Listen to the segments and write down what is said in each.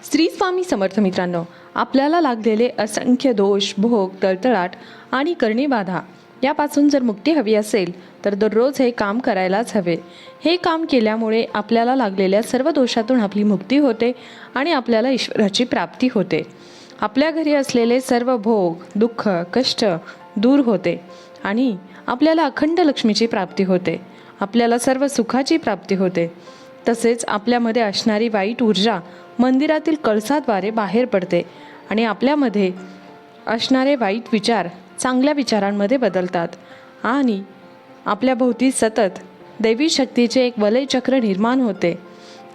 श्री स्वामी समर्थ मित्रांनो, आपल्याला लागलेले असंख्य दोष, भोग, तळतळाट आणि करणीबाधा यापासून जर मुक्ती हवी असेल तर दररोज हे काम करायलाच हवे. हे काम केल्यामुळे आपल्याला लागलेल्या सर्व दोषातून आपली मुक्ती होते आणि आपल्याला ईश्वराची प्राप्ती होते. आपल्या घरी असलेले सर्व भोग, दुःख, कष्ट दूर होते आणि आपल्याला अखंड लक्ष्मीची प्राप्ती होते. आपल्याला सर्व सुखाची प्राप्ती होते. तसेच आपल्यामध्ये असणारी वाईट ऊर्जा मंदिरातील कळसाद्वारे बाहेर पडते आणि आपल्यामध्ये असणारे वाईट विचार चांगल्या विचारांमध्ये बदलतात आणि आपल्या भोवती सतत दैवी शक्तीचे एक वलयचक्र निर्माण होते.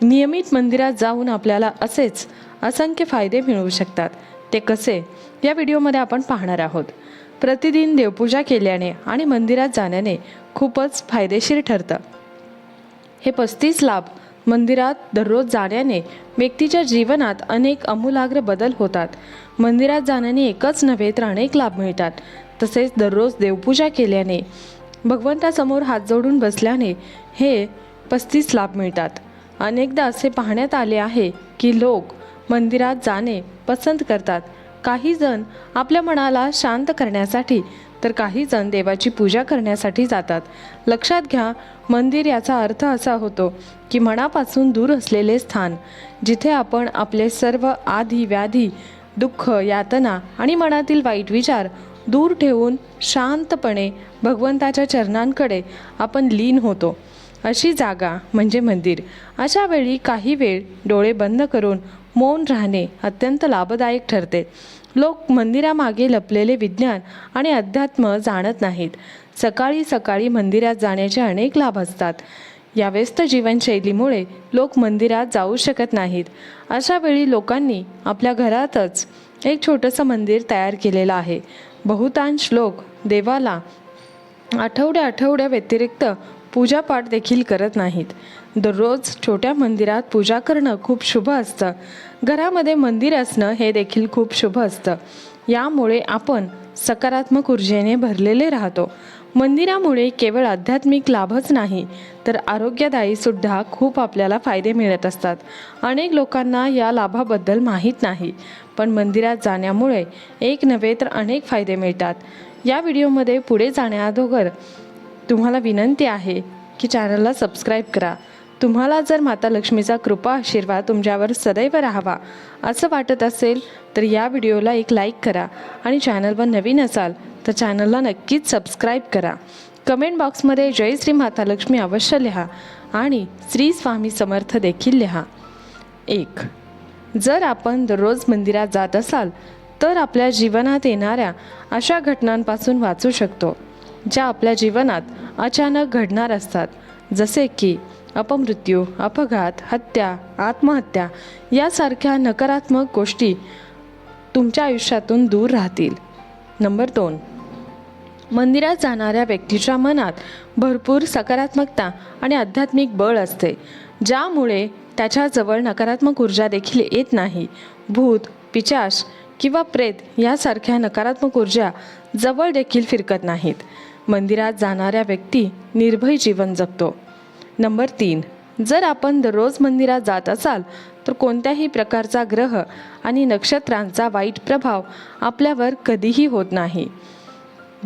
नियमित मंदिरात जाऊन आपल्याला असेच असंख्य फायदे मिळू शकतात. ते कसे या व्हिडिओमध्ये आपण पाहणार आहोत. प्रतिदिन देवपूजा केल्याने आणि मंदिरात जाण्याने खूपच फायदेशीर ठरतं. हे 35 लाभ मंदिरात दररोज जाण्याने व्यक्तीच्या जीवनात अनेक आमूलाग्र बदल होतात. मंदिरात जाण्याने एकच नव्हे तर अनेक लाभ मिळतात. तसेच दररोज देवपूजा केल्याने, भगवंतासमोर हात जोडून बसल्याने हे 35 लाभ मिळतात. अनेकदा असे पाहण्यात आले आहे की लोक मंदिरात जाणे पसंत करतात. काही जण आपल्या मनाला शांत करण्यासाठी तर काही जण देवाची पूजा करण्यासाठी जातात. लक्षात घ्या, मंदिर याचा अर्थ असा होतो की मनापासून दूर असलेले स्थान, जिथे आपण आपले सर्व आधी व्याधी, दुःख, यातना आणि मनातील वाईट विचार दूर ठेवून शांतपणे भगवंताच्या चरणांकडे आपण लीन होतो. अशी जागा म्हणजे मंदिर. अशा वेळी काही वेळ डोळे बंद करून मौन राहणे अत्यंत लाभदायक ठरते. लोक मंदिरामागे लपलेले विज्ञान आणि अध्यात्म जाणत नाहीत. सकाळी सकाळी मंदिरात जाण्याचे अनेक लाभ असतात. या व्यस्त जीवनशैलीमुळे लोक मंदिरात जाऊ शकत नाहीत. अशा वेळी लोकांनी आपल्या घरातच एक छोटंसं मंदिर तयार केलेलं आहे. बहुतांश लोक देवाला आठवड्या व्यतिरिक्त पूजापाठ देखील करत नाहीत. दररोज छोट्या मंदिरात पूजा करणं खूप शुभ असतं. घरामध्ये मंदिर असणं हे देखील खूप शुभ असतं. यामुळे आपण सकारात्मक ऊर्जेने भरलेले राहतो. मंदिरामुळे केवळ आध्यात्मिक लाभच नाही तर आरोग्यदायी सुद्धा खूप आपल्याला फायदे मिळत असतात. अनेक लोकांना या लाभाबद्दल माहीत नाही, पण मंदिरात जाण्यामुळे एक नव्हे तर अनेक फायदे मिळतात. या व्हिडिओमध्ये पुढे जाण्याअगोदर तुम्हाला विनंती आहे की चॅनलला सबस्क्राईब करा. तुम्हाला जर माता लक्ष्मीचा कृपा आशीर्वाद तुमच्यावर सदैव राहावा असं वाटत असेल तर या व्हिडिओला एक लाईक करा आणि चॅनलवर नवीन असाल तर चॅनलला नक्कीच सबस्क्राईब करा. कमेंट बॉक्समध्ये जय श्री माता लक्ष्मी अवश्य लिहा आणि श्री स्वामी समर्थ देखील लिहा. 1. जर आपण दररोज मंदिरात जात असाल तर आपल्या जीवनात येणाऱ्या अशा घटनांपासून वाचू शकतो ज्या आपल्या जीवनात अचानक घडणार असतात. जसे की अपमृत्यू, अपघात, हत्या, आत्महत्या यासारख्या नकारात्मक गोष्टी तुमच्या आयुष्यातून दूर राहतील. नंबर 2. मंदिरात जाणाऱ्या व्यक्तीच्या मनात भरपूर सकारात्मकता आणि आध्यात्मिक बळ असते, ज्यामुळे त्याच्याजवळ नकारात्मक ऊर्जा देखील येत नाही. भूत, पिशाच किंवा प्रेत यासारख्या नकारात्मक ऊर्जा जवळ देखील फिरकत नाहीत. मंदिरात जाणाऱ्या व्यक्ती निर्भय जीवन जगतो. नंबर 3. जर आपण दररोज मंदिरात जात असाल तर कोणत्याही प्रकारचा ग्रह आणि नक्षत्रांचा वाईट प्रभाव आपल्यावर कधीही होत नाही.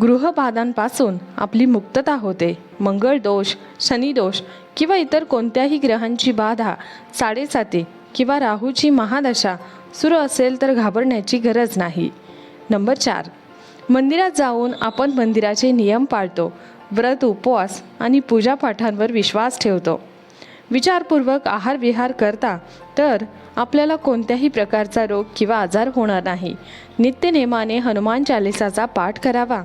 गृहबाधांपासून आपली मुक्तता होते. मंगळ दोष, शनी दोष किंवा इतर कोणत्याही ग्रहांची बाधा, साडेसाती किंवा राहूची महादशा सुरू असेल तर घाबरण्याची गरज नाही. नंबर 4. मंदिरात जाऊन आपण मंदिराचे नियम पाळतो. व्रत, उपवास आणि पूजापाठांवर विश्वास ठेवतो. विचारपूर्वक आहार विहार करता तर आपल्याला कोणत्याही प्रकारचा रोग किंवा आजार होणार नाही. नित्यनेमाने हनुमान चालिसाचा पाठ करावा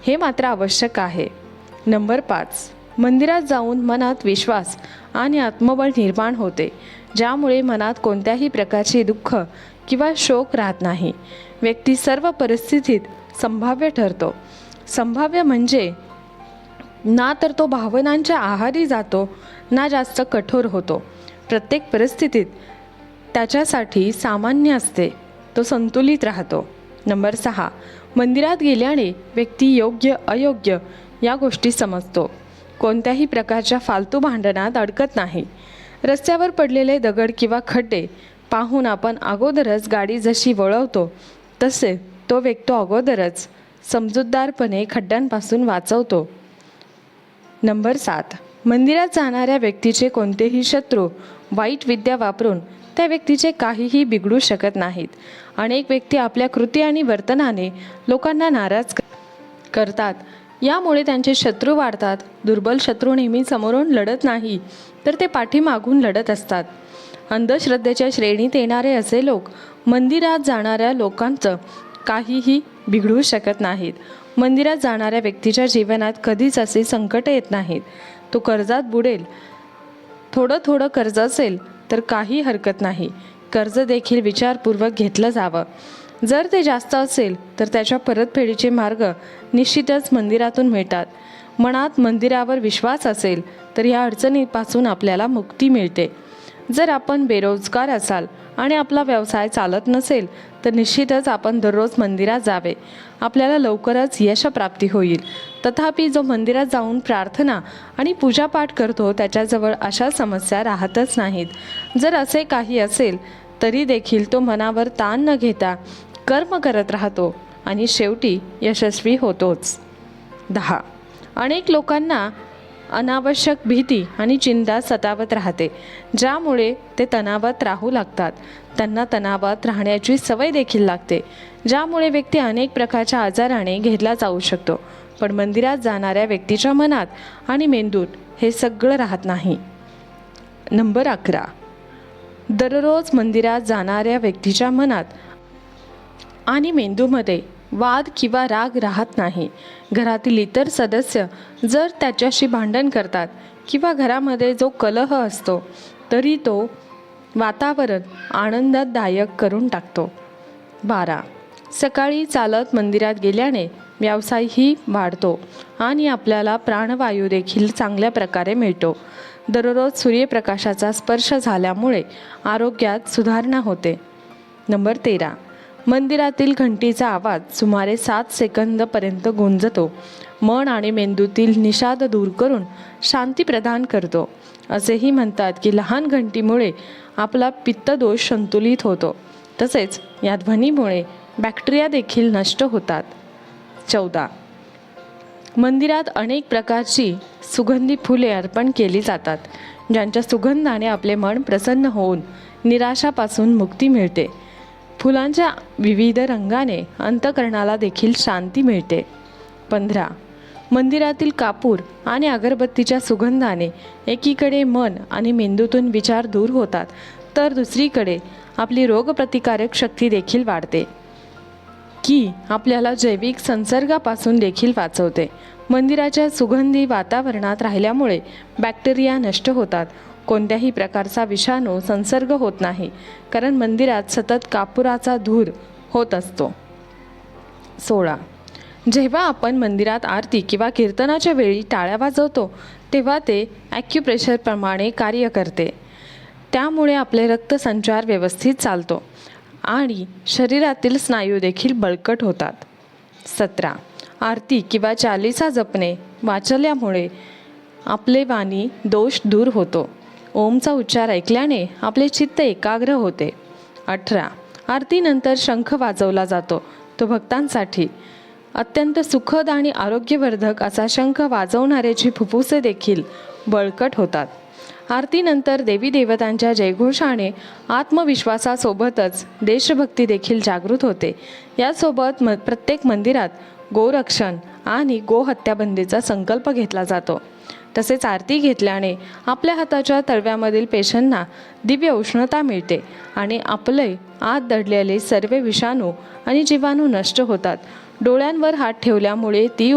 हे मात्र आवश्यक आहे. नंबर 5. मंदिरात जाऊन मनात विश्वास आणि आत्मबळ निर्माण होते, ज्यामुळे मनात कोणत्याही प्रकारचे दुःख किंवा शोक राहत नाही. व्यक्ती सर्व परिस्थितीत संभाव्य ठरतो. संभाव्य म्हणजे ना तर तो भावनांच्या आहारी जातो ना जास्त कठोर होतो. प्रत्येक परिस्थितीत त्याच्यासाठी सामान्य असते. तो संतुलित राहतो. नंबर 6. मंदिरात गेल्याने व्यक्ती योग्य अयोग्य या गोष्टी समजतो. कोणत्याही प्रकारच्या फालतू भांडणात अडकत नाही. रस्त्यावर पडलेले दगड किंवा खड्डे पाहून आपण अगोदरच गाडी जशी वळवतो तसे तो व्यक्ती अगोदरच समजूतदारपणे खड्ड्यांपासून वाचवतो. नंबर 7. मंदिरात जाणाऱ्या व्यक्तीचे कोणतेही शत्रू वाईट विद्या वापरून त्या व्यक्तीचे काहीही बिघडू शकत नाहीत. अनेक व्यक्ती आपल्या कृती आणि वर्तनाने लोकांना नाराज करतात. यामुळे त्यांचे शत्रू वाढतात. दुर्बल शत्रू नेहमी समोरून लढत नाही तर ते पाठीमागून लढत असतात. अंधश्रद्धेच्या श्रेणीत येणारे असे लोक मंदिरात जाणाऱ्या लोकांचं काहीही बिघडू शकत नाहीत. मंदिरात जाणाऱ्या व्यक्तीच्या जीवनात कधीच असे संकट येत नाहीत. तो कर्जात बुडेल. थोडं कर्ज असेल तर काही हरकत नाही. कर्ज देखील विचारपूर्वक घेतलं जावं. जर ते जास्त असेल तर त्याच्या परतफेडीचे मार्ग निश्चितच मंदिरातून मिळतात. मनात मंदिरावर विश्वास असेल तर या अडचणीपासून आपल्याला मुक्ती मिळते. जर आपण बेरोजगार असाल आणि आपला व्यवसाय चालत नसेल तर निश्चितच आपण दररोज मंदिरात जावे. आपल्याला लवकरच यशप्राप्ती होईल. तथापि जो मंदिरात जाऊन प्रार्थना आणि पूजापाठ करतो त्याच्याजवळ अशा समस्या राहतच नाहीत. जर असे काही असेल तरी देखील तो मनावर ताण न घेता कर्म करत राहतो आणि शेवटी यशस्वी होतोच. 10. अनेक लोकांना अनावश्यक भीती आणि चिंता सतावत राहते, ज्यामुळे ते तणावात राहू लागतात. त्यांना तणावात राहण्याची सवय देखील लागते, ज्यामुळे व्यक्ती अनेक प्रकारच्या आजाराने घेरला जाऊ शकतो. पण मंदिरात जाणाऱ्या व्यक्तीच्या मनात आणि मेंदूत हे सगळं राहत नाही. नंबर 11. दररोज मंदिरात जाणाऱ्या व्यक्तीच्या मनात आणि मेंदूमध्ये वाद किंवा राग राहत नाही. घरातील इतर सदस्य जर त्याच्याशी भांडण करतात किंवा घरामध्ये जो कलह असतो तरी तो वातावरण आनंददायक करून टाकतो. 12. सकाळी चालत मंदिरात गेल्याने व्यवसायही वाढतो आणि आपल्याला प्राणवायू देखील चांगल्या प्रकारे मिळतो. दररोज सूर्यप्रकाशाचा स्पर्श झाल्यामुळे आरोग्यात सुधारणा होते. नंबर 13. मंदिरातील घंटीचा आवाज सुमारे 7 सेकंदपर्यंत गुंजतो. मन आणि मेंदूतील निषाद दूर करून शांती प्रदान करतो. असेही म्हणतात की लहान घंटीमुळे आपला पित्तदोष संतुलित होतो. तसेच या ध्वनीमुळे बॅक्टेरिया देखील नष्ट होतात. 14. मंदिरात अनेक प्रकारची सुगंधी फुले अर्पण केली जातात, ज्यांच्या सुगंधाने आपले मन प्रसन्न होऊन निराशापासून मुक्ती मिळते. फुलांच्या विविध रंगाने अंतःकरणाला देखील शांती मिळते. 15. मंदिरातील कापूर आणि अगरबत्तीच्या सुगंधाने एकीकडे मन आणि मेंदूतून विचार दूर होतात, तर दुसरीकडे आपली रोगप्रतिकारक शक्ती देखील वाढते, की आपल्याला जैविक संसर्गापासून देखील वाचवते. मंदिराच्या सुगंधी वातावरणात राहिल्यामुळे बॅक्टेरिया नष्ट होतात. कोणत्याही प्रकारचा विषाणू संसर्ग होत नाही, कारण मंदिरात सतत कापुराचा धूर होत असतो. 16. जेव्हा आपण मंदिरात आरती किंवा कीर्तनाच्या वेळी टाळ्या वाजवतो तेव्हा ते ॲक्युप्रेशरप्रमाणे कार्य करते. त्यामुळे आपले रक्तसंचार व्यवस्थित चालतो आणि शरीरातील स्नायू देखील बळकट होतात. 17. आरती किंवा चालीसा जपणे वाचल्यामुळे आपले वाणी दोष दूर होतो. ओमचा उच्चार ऐकल्याने आपले चित्त एकाग्र होते. 18. आरतीनंतर शंख वाजवला जातो. तो भक्तांसाठी अत्यंत सुखद आणि आरोग्यवर्धक असा शंख वाजवणाऱ्याची फुफ्फुसे देखील बळकट होतात. आरतीनंतर देवी देवतांच्या जयघोषाने आत्मविश्वासासोबतच देशभक्ती देखील जागृत होते. यासोबत प्रत्येक मंदिरात गोरक्षण आणि गोहत्याबंदीचा संकल्प घेतला जातो. तसेच आरती घेतल्याने आपल्या हाताच्या तळव्यामधील पेशांना दिव्य उष्णता मिळते आणि आपले आत दडलेले सर्व विषाणू आणि जीवाणू नष्ट होतात. डोळ्यांवर हात ठेवल्यामुळे ती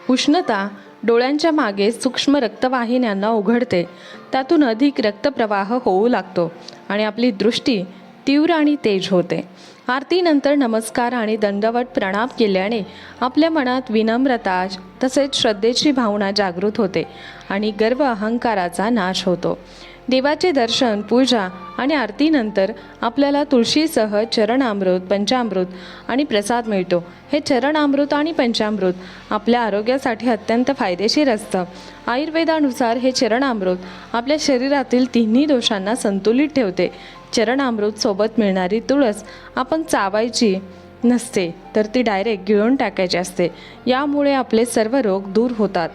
उष्णता डोळ्यांच्या मागे सूक्ष्म रक्तवाहिन्यांना उघडते. त्यातून अधिक रक्तप्रवाह होऊ लागतो आणि आपली दृष्टी तीव्र आणि तेज होते. आरतीनंतर नमस्कार आणि दंडवत प्रणाम केल्याने आपल्या मनात विनम्रता तसेच श्रद्धेची भावना जागृत होते आणि गर्व अहंकाराचा नाश होतो. देवाचे दर्शन, पूजा आणि आरतीनंतर आपल्याला तुळशीसह चरणामृत, पंचामृत आणि प्रसाद मिळतो. हे चरणामृत आणि पंचामृत आपल्या आरोग्यासाठी अत्यंत फायदेशीर असतं. आयुर्वेदानुसार हे चरणामृत आपल्या शरीरातील तिन्ही दोषांना संतुलित ठेवते. चरणामृत सोबत मिळणारी तुळस आपण चावायची नसते, तर ती डायरेक्ट गिळून टाकायची असते. यामुळे आपले सर्व रोग दूर होतात.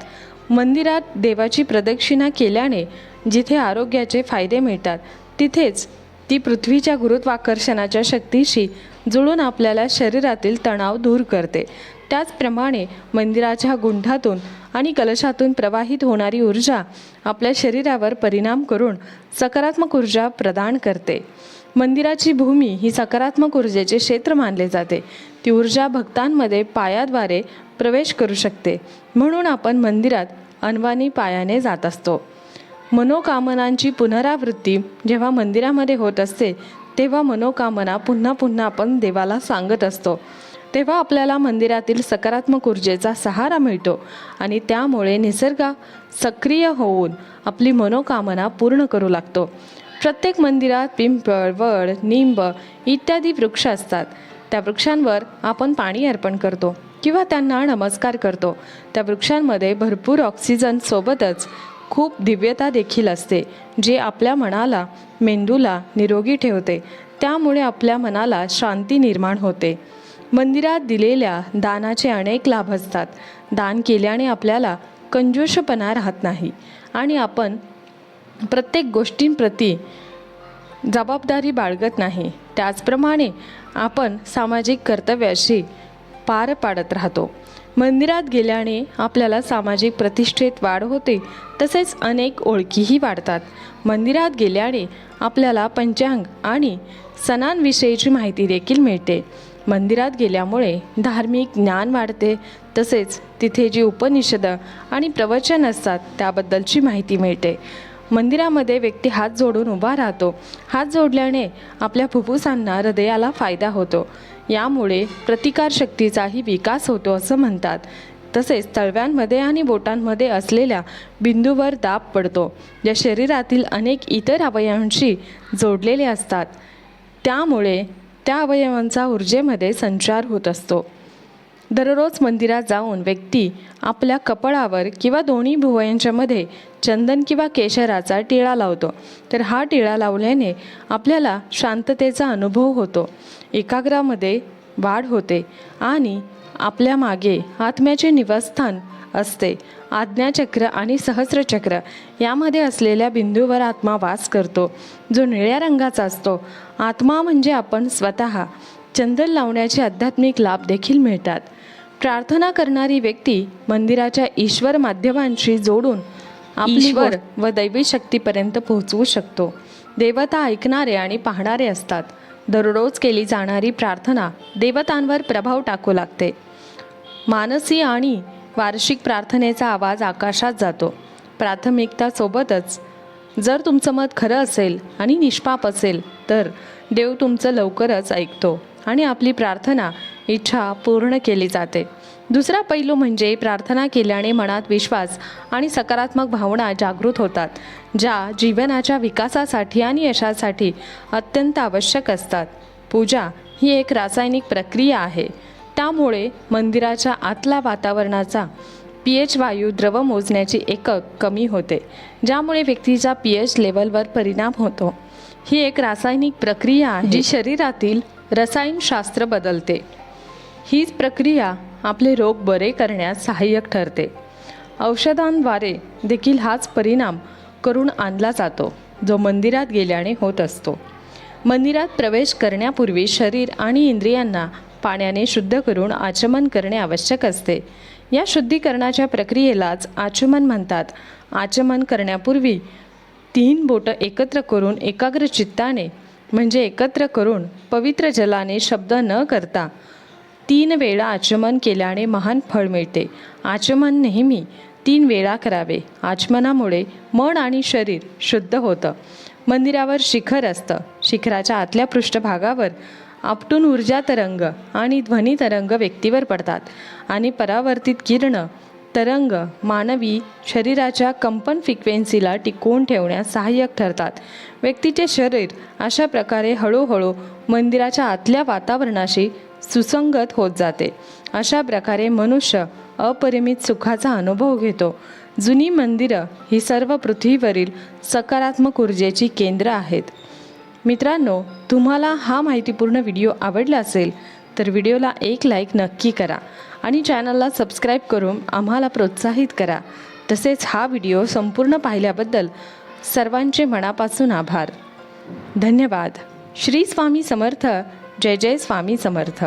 मंदिरात देवाची प्रदक्षिणा केल्याने जिथे आरोग्याचे फायदे मिळतात, तिथेच ती पृथ्वीच्या गुरुत्वाकर्षणाच्या शक्तीशी जुळून आपल्याला शरीरातील तणाव दूर करते. त्याचप्रमाणे मंदिराच्या गुंठातून आणि कलशातून प्रवाहित होणारी ऊर्जा आपल्या शरीरावर परिणाम करून सकारात्मक ऊर्जा प्रदान करते. मंदिराची भूमी ही सकारात्मक ऊर्जेचे क्षेत्र मानले जाते. ती ऊर्जा भक्तांमध्ये पायाद्वारे प्रवेश करू शकते. म्हणून आपण मंदिरात अनवाणी पायाने जात असतो. मनोकामनांची पुनरावृत्ती जेव्हा मंदिरामध्ये होत असते, तेव्हा मनोकामना पुन्हा पुन्हा आपण देवाला सांगत असतो. तेव्हा आपल्याला मंदिरातील सकारात्मक ऊर्जेचा सहारा मिळतो आणि त्यामुळे निसर्ग सक्रिय होऊन आपली मनोकामना पूर्ण करू लागतो. प्रत्येक मंदिरात पिंपळ, वड, निंब इत्यादी वृक्ष असतात. त्या वृक्षांवर आपण पाणी अर्पण करतो किंवा त्यांना नमस्कार करतो. त्या वृक्षांमध्ये भरपूर ऑक्सिजन सोबतच खूप दिव्यता देखील असते, जे आपल्या मनाला, मेंदूला निरोगी ठेवते. त्यामुळे आपल्या मनाला शांती निर्माण होते. मंदिरात दिलेल्या दानाचे अनेक लाभ असतात. दान केल्याने आपल्याला कंजूषपणा राहत नाही आणि आपण प्रत्येक गोष्टींप्रती जबाबदारी बाळगत नाही. त्याचप्रमाणे आपण सामाजिक कर्तव्याशी पार पाडत राहतो. मंदिरात गेल्याने आपल्याला सामाजिक प्रतिष्ठेत वाढ होते, तसेच अनेक ओळखीही वाढतात. मंदिरात गेल्याने आपल्याला पंचांग आणि सणांविषयीची माहिती देखील मिळते. मंदिरात गेल्यामुळे धार्मिक ज्ञान वाढते, तसेच तिथे जी उपनिषद आणि प्रवचन असतात त्याबद्दलची माहिती मिळते. मंदिरामध्ये व्यक्ती हात जोडून उभा राहतो. हात जोडल्याने आपल्या फुफ्फुसांना, हृदयाला फायदा होतो. यामुळे प्रतिकारशक्तीचाही विकास होतो असं म्हणतात. तसेच तळव्यांमध्ये आणि बोटांमध्ये असलेल्या बिंदूवर दाब पडतो, ज्या शरीरातील अनेक इतर अवयवांशी जोडलेले असतात. त्यामुळे त्या अवयवांचा ऊर्जेमध्ये संचार होत असतो. दररोज मंदिरात जाऊन व्यक्ती आपल्या कपाळावर किंवा दोन्ही भुवयांच्या मध्ये चंदन किंवा केशराचा टिळा लावतो. तर हा टिळा लावल्याने आपल्याला शांततेचा अनुभव होतो, एकाग्रामध्ये वाढ होते आणि आपल्या मागे आत्म्याचे निवासस्थान असते. आज्ञाचक्र आणि सहस्रचक्र यामध्ये असलेल्या बिंदूवर आत्मा वास करतो, जो निळ्या रंगाचा असतो. आत्मा म्हणजे आपण स्वतः. चंदन लावण्याचे आध्यात्मिक लाभ देखील मिळतात. प्रार्थना करणारी व्यक्ती मंदिराच्या ईश्वर माध्यमांशी जोडून ईश्वर व दैवी शक्तीपर्यंत पोहोचवू शकतो. देवता ऐकणारे आणि पाहणारे असतात. दररोज केली जाणारी प्रार्थना देवतांवर प्रभाव टाकू लागते. मानसी आणि वार्षिक प्रार्थनेचा आवाज आकाशात जातो. प्राथमिकतासोबतच जर तुमचं मत खरं असेल आणि निष्पाप असेल, तर देव तुमचं लवकरच ऐकतो आणि आपली प्रार्थना, इच्छा पूर्ण केली जाते. दुसरा पैलू म्हणजे प्रार्थना केल्याने मनात विश्वास आणि सकारात्मक भावना जागृत होतात, ज्या जीवनाच्या विकासासाठी आणि यशासाठी अत्यंत आवश्यक असतात. पूजा ही एक रासायनिक प्रक्रिया आहे. त्यामुळे मंदिराच्या आतल्या वातावरणाचा pH वायू द्रव मोजण्याची एकक कमी होते, ज्यामुळे व्यक्तीच्या pH लेवलवर परिणाम होतो. ही एक रासायनिक प्रक्रिया आहे, जी शरीरातील रसायनशास्त्र बदलते. हीच प्रक्रिया आपले रोग बरे करण्यास सहाय्यक ठरते. औषधांद्वारे देखील हाच परिणाम करून आणला जातो, जो मंदिरात गेल्याने होत असतो. मंदिरात प्रवेश करण्यापूर्वी शरीर आणि इंद्रियांना पाण्याने शुद्ध करून आचमन करणे आवश्यक असते. या शुद्धीकरणाच्या प्रक्रियेलाच आचमन म्हणतात. आचमन करण्यापूर्वी 3 बोटं एकत्र करून एकाग्र चित्ताने, म्हणजे एकत्र करून पवित्र जलाने शब्द न करता 3 वेळा आचमन केल्याने महान फळ मिळते. आचमन नेहमी 3 वेळा करावे. आचमनामुळे मन आणि शरीर शुद्ध होतं. मंदिरावर शिखर असतं. शिखराच्या आतल्या पृष्ठभागावर आपटून ऊर्जा तरंग आणि ध्वनी तरंग व्यक्तीवर पडतात आणि परावर्तित किरण तरंग मानवी शरीराच्या कंपन फ्रिक्वेन्सीला टिकवून ठेवण्यास सहाय्यक ठरतात. व्यक्तीचे शरीर अशा प्रकारे हळूहळू मंदिराच्या आतल्या वातावरणाशी सुसंगत होत जाते. अशा प्रकारे मनुष्य अपरिमित सुखाचा अनुभव घेतो. जुनी मंदिरं ही सर्व पृथ्वीवरील सकारात्मक ऊर्जेची केंद्र आहेत. मित्रांनो, तुम्हाला हा माहितीपूर्ण व्हिडिओ आवडला असेल तर व्हिडिओला एक लाईक नक्की करा आणि चॅनलला सबस्क्राईब करून आम्हाला प्रोत्साहित करा. तसेच हा व्हिडिओ संपूर्ण पाहिल्याबद्दल सर्वांचे मनापासून आभार. धन्यवाद. श्री स्वामी समर्थ. जय जय स्वामी समर्थ.